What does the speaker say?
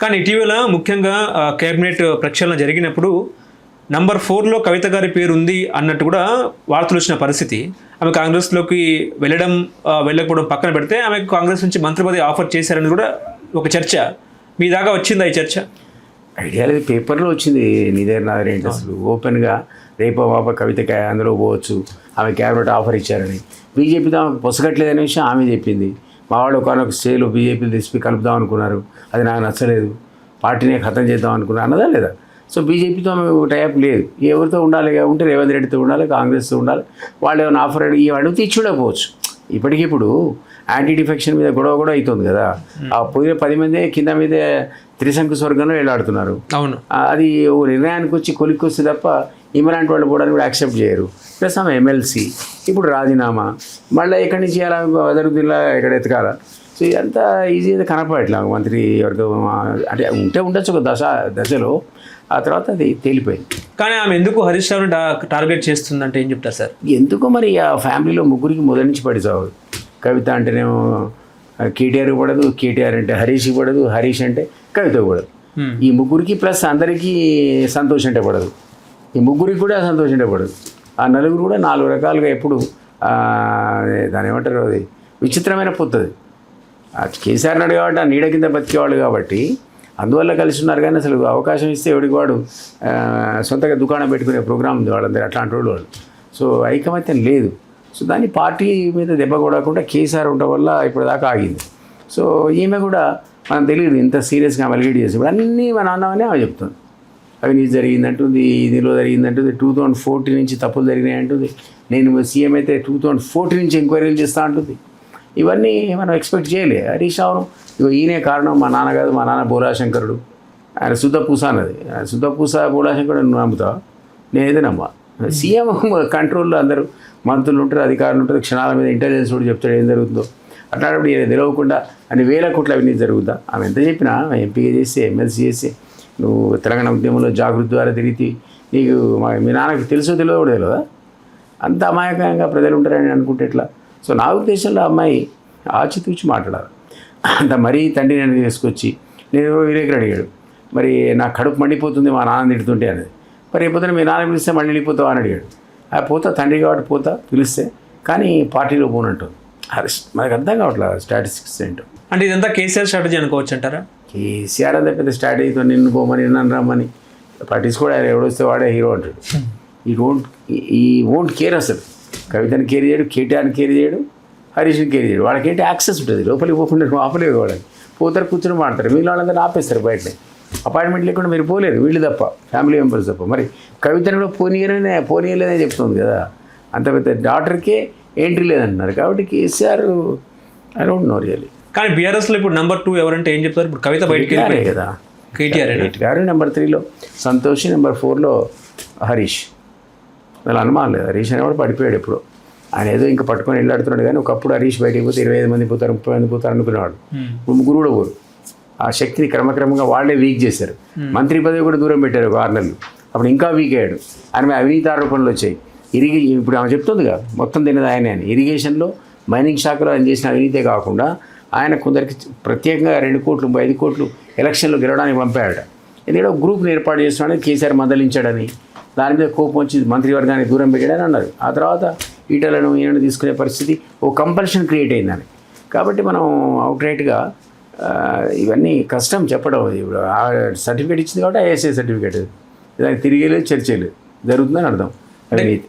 కానీ ఇటీవల ముఖ్యంగా కేబినెట్ ప్రక్షాళన జరిగినప్పుడు నంబర్ 4లో కవిత గారి పేరు ఉంది అన్నట్టు కూడా వార్తలు వచ్చిన పరిస్థితి. ఆమె కాంగ్రెస్లోకి వెళ్ళకపోవడం పక్కన పెడితే ఆమెకు కాంగ్రెస్ నుంచి మంత్రి పదవి ఆఫర్ చేశారని కూడా ఒక చర్చ. మీ దాకా వచ్చిందా ఈ చర్చ? ఐడియా లేదు, పేపర్లో వచ్చింది. నీ దగ్గర నా దగ్గర ఏంటి అసలు? ఓపెన్గా రేపో పాప కవిత అందులో పోవచ్చు, ఆమె క్యాబినెట్ ఆఫర్ ఇచ్చారని. బీజేపీతో ఆమెకు పొసగట్లేదనే విషయం ఆమె చెప్పింది. మా వాళ్ళు ఒకనొక స్టేలో బీజేపీలో తెచ్చి కలుపుదాం అనుకున్నారు, అది నాకు నచ్చలేదు, పార్టీనే ఖతం చేద్దాం అనుకున్నారు అన్నదా లేదా? సో బీజేపీతో ఆమె టైప్ లేదు. ఎవరితో ఉండాలి? ఉంటే రేవంత్ రెడ్డితో ఉండాలి, కాంగ్రెస్తో ఉండాలి. వాళ్ళు ఏమైనా ఆఫర్ అడిగితే ఇచ్చి ఉండకపోవచ్చు. ఇప్పటికిప్పుడు యాంటీ డిఫెక్షన్ మీద గొడవ కూడా అవుతుంది కదా. ఆ పోయిన 10 మందే కింద మీదే త్రిశంకు స్వర్గంలో వెళ్ళాడుతున్నారు. అవును, అది ఓ నిర్ణయానికి వచ్చి కొలిక్కి వస్తే తప్ప ఇమరాంటి వాళ్ళు కూడా యాక్సెప్ట్ చేయరు. ప్లస్ ఆమె ఎమ్మెల్సీ, ఇప్పుడు రాజీనామా, మళ్ళీ ఎక్కడి నుంచి చేయాలా, అదరుద్దిలా ఎక్కడ ఎతకాలా? సో ఇదంతా ఈజీ అయితే కనపడట్లా మంత్రి వర్గం. అంటే ఉండొచ్చు ఒక దశలో, ఆ తర్వాత అది తేలిపోయింది. కానీ ఆమె ఎందుకు హరీష్ రావుని టార్గెట్ చేస్తుందంటే ఏం చెప్తారు సార్? ఎందుకో మరి ఆ ఫ్యామిలీలో ముగ్గురికి మొదటి నుంచి పడి చావు. కవిత అంటేనేమో కేటీఆర్ పడదు, కేటీఆర్ అంటే హరీష్కి పడదు, హరీష్ అంటే కవిత పడదు. ఈ ముగ్గురికి ప్లస్ అందరికీ సంతోష్ అంటే పడదు, ఈ ముగ్గురికి కూడా సంతోష్ అంటే పడదు. ఆ నలుగురు కూడా 4 రకాలుగా ఎప్పుడు దాని ఏమంటారు, అది విచిత్రమైన పొత్తది. కేసీఆర్ నాడు కాబట్టి ఆ నీడ కింద బతికేవాళ్ళు కాబట్టి అందువల్ల కలిసి ఉన్నారు. కానీ అసలు అవకాశం ఇస్తే ఎవడికి వాడు సొంతగా దుకాణం పెట్టుకునే ప్రోగ్రామ్ ఉంది వాళ్ళందరూ, అట్లాంటి వాళ్ళు. సో ఐకమత్యం లేదు. సో దాన్ని పార్టీ మీద దెబ్బ కొడకుండా కేసీఆర్ ఉండడం వల్ల ఇప్పటిదాకా ఆగింది. సో ఈమె కూడా మనకు తెలియదు ఇంత సీరియస్గా వెలిగేట్ చేసి ఇప్పుడు అన్నీ మన అన్నమని ఆమె చెప్తుంది. అవినీతి జరిగిందంటుంది, ఇదిలో జరిగిందంటుంది, 2014 నుంచి తప్పులు జరిగినాయి అంటుంది. నేను సీఎం అయితే 2014 నుంచి ఎంక్వైరీలు చేస్తా అంటుంది. ఇవన్నీ మనం ఎక్స్పెక్ట్ చేయలే. హరీష్ రావును ఈయనే కారణం, మా నాన్న కాదు, మా నాన్న బోలాశంకరుడు, ఆయన శుద్ధపూస అన్నది. శుద్ధపూస బోలాశంకరుడు నువ్వు నమ్ముతావు, నేనైతే నమ్మా. సీఎం కంట్రోల్లో అందరూ మంత్రులు ఉంటారు, అధికారులు ఉంటారు, క్షణాల మీద ఇంటెలిజెన్స్ కూడా చెప్తాడు ఏం జరుగుతుందో. అట్లాంటప్పుడు ఈయన తెలియకుండా అన్ని వేల కోట్ల అవినీతి జరుగుద్దా? ఆమె ఎంత చెప్పినా ఎంపీగా చేసి ఎమ్మెల్సీ చేసి నువ్వు తెలంగాణ ఉద్యమంలో జాగృతి ద్వారా తిరిగి నీకు మీ నాన్నకు తెలుసో తెలియదు కూడా తెలియదా? అంత అమాయకంగా ప్రజలు ఉంటారని అనుకుంటే ఎట్లా? సో నా ఉద్దేశంలో అమ్మాయి ఆచితూచి మాట్లాడాలి. అంత మరీ తండ్రి నన్ను తీసుకొచ్చి నేను విలేకరు అడిగాడు, మరి నా కడుపు మండిపోతుంది మా నాన్న తిడుతుంటే అనేది. మరి రేపొద్దున మీ నాన్న పిలిస్తే మళ్ళీ వెళ్ళిపోతావు అని అడిగాడు. పోతా, తండ్రి కాబట్టి పోతా పిలిస్తే, కానీ పార్టీలో పోనంటు. మనకు అర్థం కావట్లేదు స్టాటిస్టిక్స్ ఏంటో. అంటే ఇదంతా కేసీఆర్ స్ట్రాటజీ అనుకోవచ్చు అంటారా? కేసీఆర్ అంతా పెద్ద స్ట్రాటజీతో నిన్ను పోమని నన్ను రమ్మని పట్టించుకోవడం, ఆయన ఎవడొస్తే వాడే హీరో అంటాడు. ఈ వోంట్ కేర్ అసలు. కవితని కేర్ చేయడు, కేటీఆర్ని కేర్ చేయడు, హరీష్ని కేర్ చేయడు. వాళ్ళకేంటి యాక్సెస్ ఉంటుంది, లోపలికి పోకుండా ఆపలేదు. వాళ్ళకి పోతారు, కూర్చొని మాడతారు, మిగిలిన వాళ్ళందరూ ఆపేస్తారు బయటనే. అపాయింట్మెంట్ లేకుండా మీరు పోలేరు, వీళ్ళు తప్ప, ఫ్యామిలీ మెంబర్స్ తప్ప. మరి కవితను కూడా పోనీయలేదని చెప్తుంది కదా. అంత పెద్ద డాక్టర్కే ఎంట్రీ లేదంటున్నారు. కాబట్టి KCR I don't know really. కానీ బీఆర్ఎస్లో ఇప్పుడు నంబర్ 2 ఎవరంటే ఏం చెప్తారు? ఇప్పుడు కవిత బయటికి కదా, కేటీఆర్ నెంబర్ 3లో సంతోష్, నెంబర్ 4లో హరీష్. వీళ్ళు అనుమానం లేదు, హరీష్ అనేవాడు పడిపోయాడు ఎప్పుడు. ఆయన ఏదో ఇంకా పట్టుకొని వెళ్ళాడుతున్నాడు. కానీ ఒకప్పుడు హరీష్ బయటికి పోతే 25 మంది పోతారు, 30 మంది పోతారు అనుకునేవాడు. ఇప్పుడు ముగ్గురు కూడా పోరు. ఆ శక్తిని క్రమక్రమంగా వాళ్ళే వీక్ చేశారు. మంత్రి పదవి కూడా దూరం పెట్టారు 6 నెలలు. అప్పుడు ఇంకా వీక్ అయ్యాడు. ఆయన మీద అవినీతి ఆరోపణలు వచ్చాయి. ఇప్పుడు ఆమె చెప్తుందిగా మొత్తం తిన్నది ఆయనే అని. ఇరిగేషన్లో, మైనింగ్ శాఖలో ఆయన చేసిన అవినీతే కాకుండా ఆయన కొందరికి ప్రత్యేకంగా 2 కోట్లు 5 కోట్లు ఎలక్షన్లో గెలవడానికి పంపాడట. ఎందుకంటే ఒక గ్రూప్ని ఏర్పాటు చేస్తున్నాడని కేసీఆర్ మందలించాడని, దాని మీద కోపం వచ్చి మంత్రివర్గాన్ని దూరం పెట్టాడని అన్నారు. ఆ తర్వాత ఈటలను ఈయనను తీసుకునే పరిస్థితి, ఓ కంపల్షన్ క్రియేట్ అయిందని. కాబట్టి మనం అవుట్ రైట్గా ఇవన్నీ కష్టం చెప్పడం. ఇప్పుడు ఆ సర్టిఫికేట్ ఇచ్చింది కాబట్టి ఐఎస్ఐ సర్టిఫికేట్, దానికి తిరిగేలేదు, చర్చలేదు, జరుగుతుందని అర్థం. అవినీతి